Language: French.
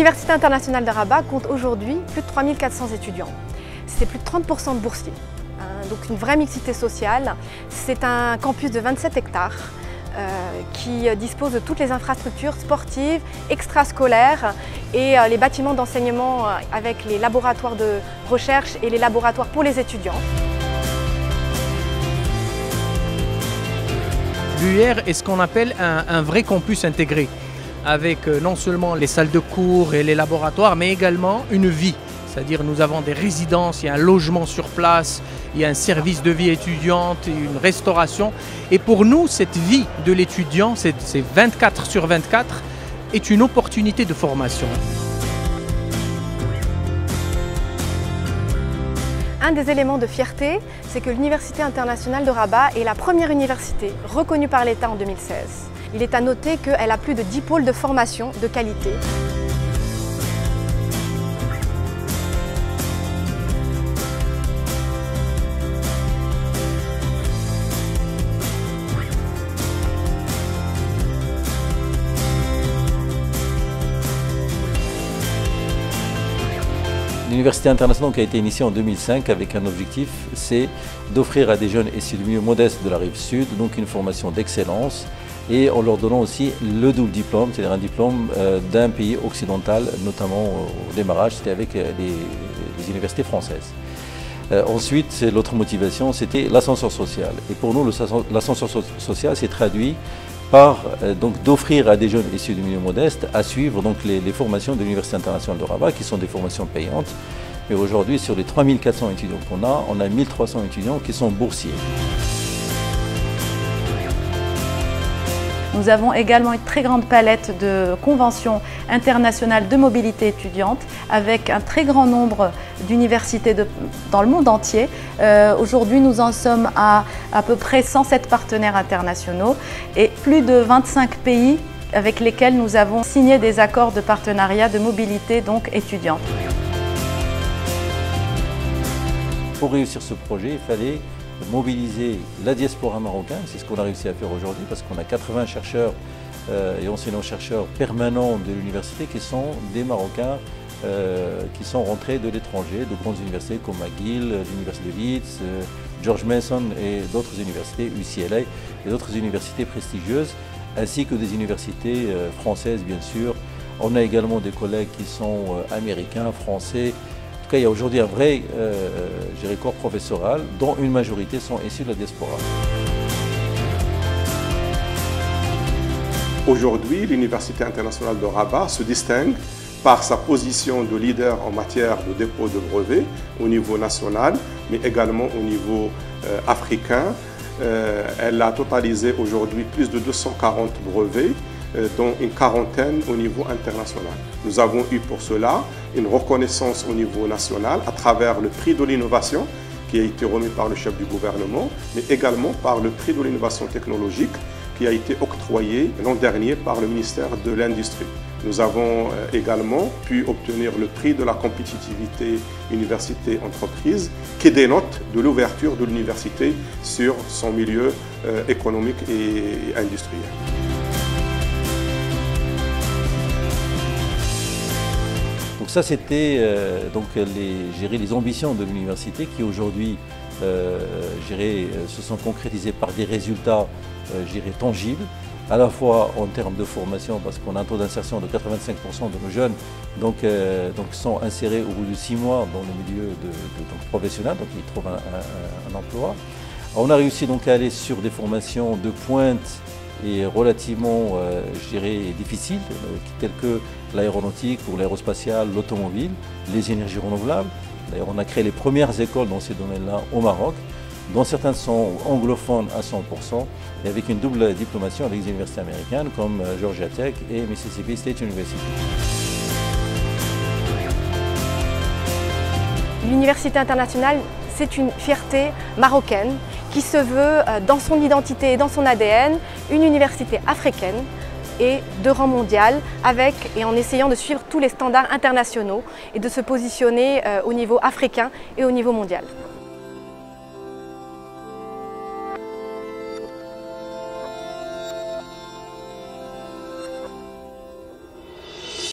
L'Université internationale de Rabat compte aujourd'hui plus de 3400 étudiants. C'est plus de 30% de boursiers, donc une vraie mixité sociale. C'est un campus de 27 hectares qui dispose de toutes les infrastructures sportives, extrascolaires et les bâtiments d'enseignement avec les laboratoires de recherche et les laboratoires pour les étudiants. L'UR est ce qu'on appelle un vrai campus intégré, avec non seulement les salles de cours et les laboratoires, mais également une vie. C'est-à-dire nous avons des résidences, il y a un logement sur place, il y a un service de vie étudiante, une restauration. Et pour nous, cette vie de l'étudiant, c'est 24/24, est une opportunité de formation. Un des éléments de fierté, c'est que l'Université internationale de Rabat est la première université reconnue par l'État en 2016. Il est à noter qu'elle a plus de 10 pôles de formation de qualité. L'Université internationale qui a été initiée en 2005 avec un objectif, c'est d'offrir à des jeunes issus du milieu modeste de la rive sud donc une formation d'excellence et en leur donnant aussi le double diplôme, c'est-à-dire un diplôme d'un pays occidental, notamment au démarrage, c'était avec les universités françaises. Ensuite, l'autre motivation, c'était l'ascenseur social. Et pour nous, l'ascenseur social s'est traduit par d'offrir à des jeunes issus du milieu modeste à suivre donc, les formations de l'Université internationale de Rabat, qui sont des formations payantes. Mais aujourd'hui, sur les 3400 étudiants qu'on a, on a 1300 étudiants qui sont boursiers. Nous avons également une très grande palette de conventions internationales de mobilité étudiante avec un très grand nombre d'universités dans le monde entier. Aujourd'hui, nous en sommes à peu près 107 partenaires internationaux et plus de 25 pays avec lesquels nous avons signé des accords de partenariat de mobilité donc étudiante. Pour réussir ce projet, il fallait mobiliser la diaspora marocaine, c'est ce qu'on a réussi à faire aujourd'hui parce qu'on a 80 chercheurs et enseignants-chercheurs permanents de l'université qui sont des Marocains qui sont rentrés de l'étranger, de grandes universités comme McGill, l'Université de Leeds, George Mason et d'autres universités, UCLA et d'autres universités prestigieuses, ainsi que des universités françaises bien sûr. On a également des collègues qui sont américains, français. Il y a aujourd'hui un vrai corps professoral dont une majorité sont issus de la diaspora. Aujourd'hui, l'Université internationale de Rabat se distingue par sa position de leader en matière de dépôt de brevets au niveau national, mais également au niveau africain. Elle a totalisé aujourd'hui plus de 240 brevets, dont une quarantaine au niveau international. Nous avons eu pour cela une reconnaissance au niveau national à travers le prix de l'innovation qui a été remis par le chef du gouvernement, mais également par le prix de l'innovation technologique qui a été octroyé l'an dernier par le ministère de l'Industrie. Nous avons également pu obtenir le prix de la compétitivité université-entreprise qui dénote de l'ouverture de l'université sur son milieu économique et industriel. Donc ça, c'était les ambitions de l'université qui aujourd'hui se sont concrétisées par des résultats tangibles, à la fois en termes de formation, parce qu'on a un taux d'insertion de 85% de nos jeunes sont insérés au bout de 6 mois dans le milieu professionnel, donc ils trouvent un emploi. On a réussi donc à aller sur des formations de pointe et relativement, difficiles, telles que l'aéronautique ou l'aérospatiale, l'automobile, les énergies renouvelables. D'ailleurs, on a créé les premières écoles dans ces domaines-là au Maroc, dont certaines sont anglophones à 100%, et avec une double diplomation avec des universités américaines comme Georgia Tech et Mississippi State University. L'Université internationale, c'est une fierté marocaine qui se veut, dans son identité et dans son ADN, une université africaine et de rang mondial, avec et en essayant de suivre tous les standards internationaux et de se positionner au niveau africain et au niveau mondial.